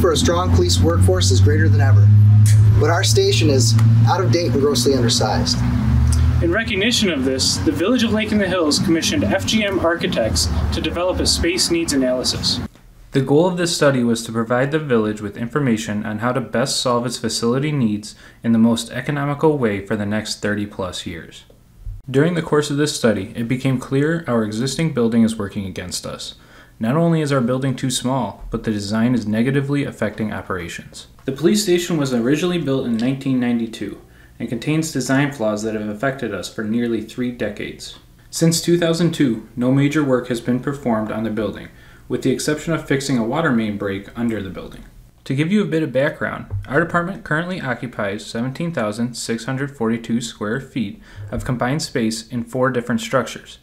for a strong police workforce is greater than ever, but our station is out of date and grossly undersized. In recognition of this, the Village of Lake in the Hills commissioned FGM Architects to develop a space needs analysis. The goal of this study was to provide the village with information on how to best solve its facility needs in the most economical way for the next 30+ years. During the course of this study, it became clear our existing building is working against us. Not only is our building too small, but the design is negatively affecting operations. The police station was originally built in 1992 and contains design flaws that have affected us for nearly 3 decades. Since 2002, no major work has been performed on the building, with the exception of fixing a water main break under the building. To give you a bit of background, our department currently occupies 17,642 square feet of combined space in 4 different structures,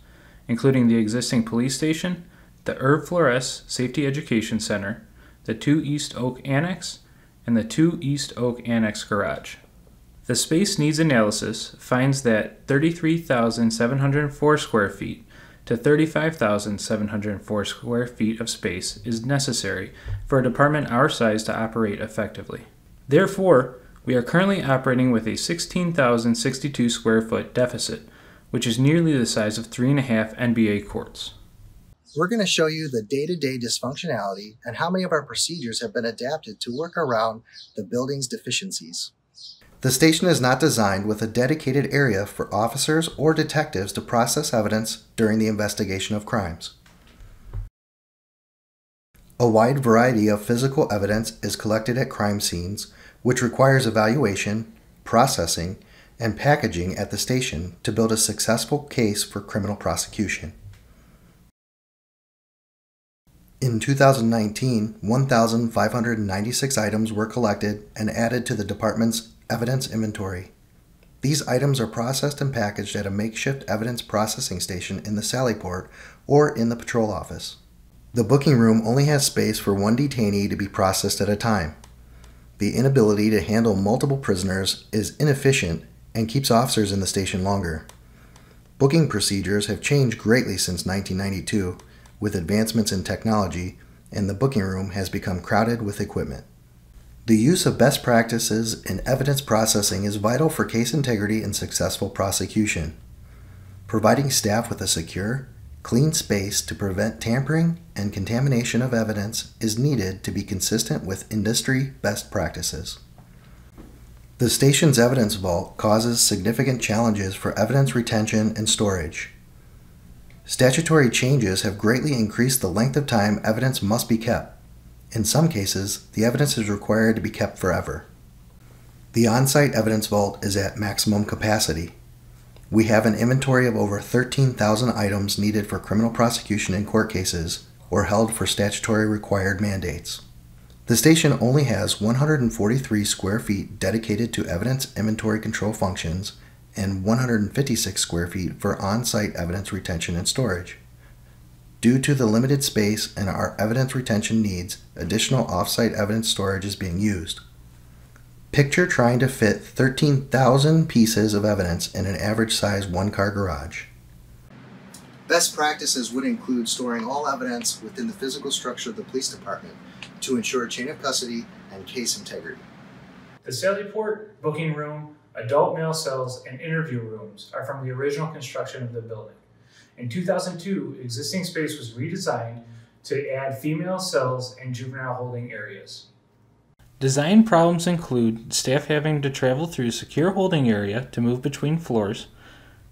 including the existing police station, the Irv Flores Safety Education Center, the 2 East Oak Annex, and the 2 East Oak Annex Garage. The space needs analysis finds that 33,704 square feet to 35,704 square feet of space is necessary for a department our size to operate effectively. Therefore, we are currently operating with a 16,062 square foot deficit, which is nearly the size of 3.5 NBA courts. We're going to show you the day-to-day dysfunctionality and how many of our procedures have been adapted to work around the building's deficiencies. The station is not designed with a dedicated area for officers or detectives to process evidence during the investigation of crimes. A wide variety of physical evidence is collected at crime scenes, which requires evaluation, processing, and packaging at the station to build a successful case for criminal prosecution. In 2019, 1,596 items were collected and added to the department's evidence inventory. These items are processed and packaged at a makeshift evidence processing station in the Sallyport or in the patrol office. The booking room only has space for 1 detainee to be processed at a time. The inability to handle multiple prisoners is inefficient and keeps officers in the station longer. Booking procedures have changed greatly since 1992 with advancements in technology, and the booking room has become crowded with equipment. The use of best practices in evidence processing is vital for case integrity and successful prosecution. Providing staff with a secure, clean space to prevent tampering and contamination of evidence is needed to be consistent with industry best practices. The station's evidence vault causes significant challenges for evidence retention and storage. Statutory changes have greatly increased the length of time evidence must be kept. In some cases, the evidence is required to be kept forever. The on-site evidence vault is at maximum capacity. We have an inventory of over 13,000 items needed for criminal prosecution in court cases or held for statutory required mandates. The station only has 143 square feet dedicated to evidence inventory control functions and 156 square feet for on-site evidence retention and storage. Due to the limited space and our evidence retention needs, additional off-site evidence storage is being used. Picture trying to fit 13,000 pieces of evidence in an average size 1-car garage. Best practices would include storing all evidence within the physical structure of the police department to ensure chain of custody and case integrity. The Sallyport, booking room, adult male cells, and interview rooms are from the original construction of the building. In 2002, existing space was redesigned to add female cells and juvenile holding areas. Design problems include staff having to travel through secure holding area to move between floors,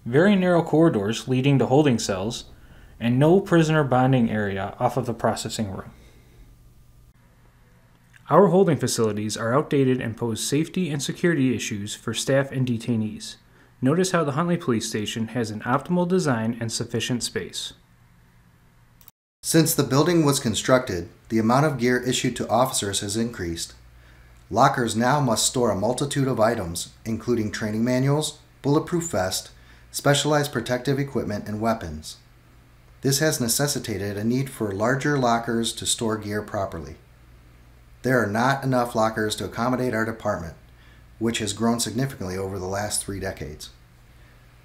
very narrow corridors leading to holding cells, and no prisoner bonding area off of the processing room. Our holding facilities are outdated and pose safety and security issues for staff and detainees. Notice how the Huntley Police Station has an optimal design and sufficient space. Since the building was constructed, the amount of gear issued to officers has increased. Lockers now must store a multitude of items, including training manuals, bulletproof vest, specialized protective equipment, and weapons. This has necessitated a need for larger lockers to store gear properly. There are not enough lockers to accommodate our department, which has grown significantly over the last 3 decades.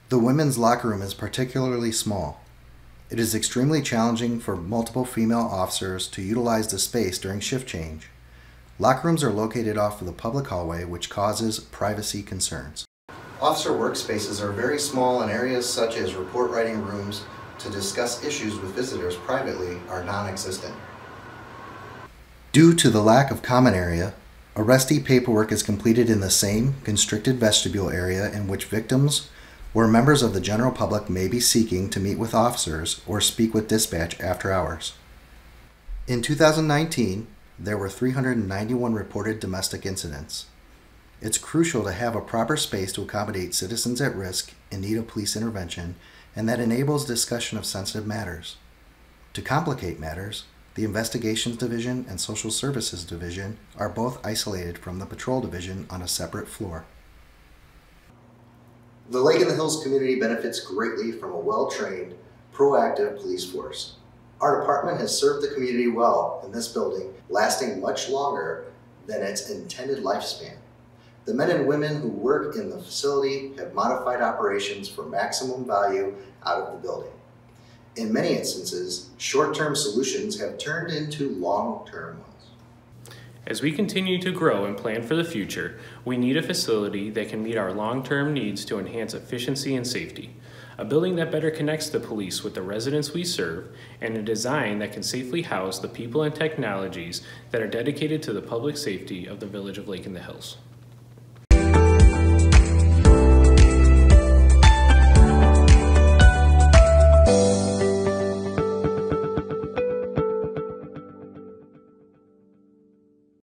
The women's locker room is particularly small. It is extremely challenging for multiple female officers to utilize the space during shift change. Locker rooms are located off of the public hallway, which causes privacy concerns. Officer workspaces are very small, and areas such as report writing rooms to discuss issues with visitors privately are non-existent. Due to the lack of common area, arrestee paperwork is completed in the same constricted vestibule area in which victims or members of the general public may be seeking to meet with officers or speak with dispatch after hours. In 2019, there were 391 reported domestic incidents. It's crucial to have a proper space to accommodate citizens at risk in need of police intervention, and that enables discussion of sensitive matters. To complicate matters, the Investigations Division and Social Services Division are both isolated from the Patrol Division on a separate floor. The Lake in the Hills community benefits greatly from a well-trained, proactive police force. Our department has served the community well in this building, lasting much longer than its intended lifespan. The men and women who work in the facility have modified operations for maximum value out of the building. In many instances, short-term solutions have turned into long-term ones. As we continue to grow and plan for the future, we need a facility that can meet our long-term needs to enhance efficiency and safety. A building that better connects the police with the residents we serve, and a design that can safely house the people and technologies that are dedicated to the public safety of the Village of Lake in the Hills.